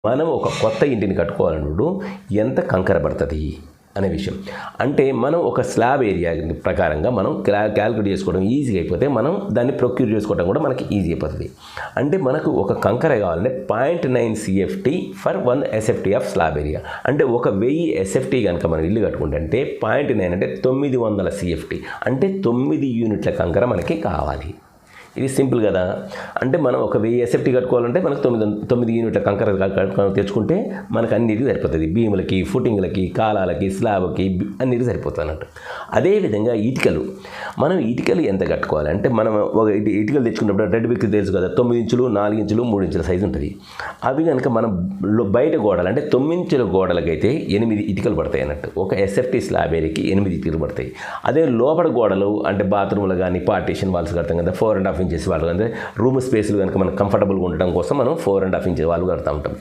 మనం ఒక కొత్త ఇంటిని కట్టుకోవాలన్నప్పుడు ఎంత కంకర పడుతుంది అనే విషయం. అంటే మనం ఒక స్లాబ్ ఏరియా ప్రకారంగా మనం క్యాలిక్యులేట్ చేసుకోవడం ఈజీగా అయిపోతే మనం దాన్ని ప్రొక్యూర్ చేసుకోవడం కూడా మనకి ఈజీ అయిపోతుంది. అంటే మనకు ఒక కంకర కావాలంటే 0.9 CFT for 1 SFT of slab area. అంటే 1000 SFT కనుక మనం ఇల్లు కట్టుకుంటే 0.9 అంటే 900 CFT అంటే 9 యూనిట్ల కంకర మనకి కావాలి. ఇది సింపుల్ కదా. అంటే మనం ఒక 1000 SFT కట్టుకోవాలంటే మనకు 9 యూనిట్ల కంకర తెచ్చుకుంటే మనకు అన్నిటికీ సరిపోతుంది. బీములకి, ఫుటింగ్లకి, కాలాలకి, స్లాబ్కి అన్నిటికీ సరిపోతుంది అన్నట్టు. అదేవిధంగా ఇటుకలు, మనం ఇటుకలు ఎంత కట్టుకోవాలంటే మనం ఒక ఇటుకలు తెచ్చుకున్నప్పుడు రెడ్ బిక్ తెలుసు కదా, 9 ఇంచులు, 4 ఇంచులు, 3 ఇంచుల సైజు ఉంటుంది. అవి కనుక మనం బయట గోడలు అంటే 9 ఇంచుల గోడలకైతే 8 ఇటుకలు పడతాయి అన్నట్టు. ఒక SFT స్లాబ్ ఏరియాకి 8 ఇటుకలు పడతాయి. అదే లోపల గోడలు అంటే బాత్రూమ్లు కానీ పార్టీషన్ వాల్స్ కడతాం కదా, 4.5 ఇంచెస్ వాళ్ళు అంటే రూమ్ స్పేస్లు కనుక మనం కంఫర్టబుల్గా ఉండడం కోసం మనం 4.5 ఇంచెస్ వాళ్ళు కడతా ఉంటాం.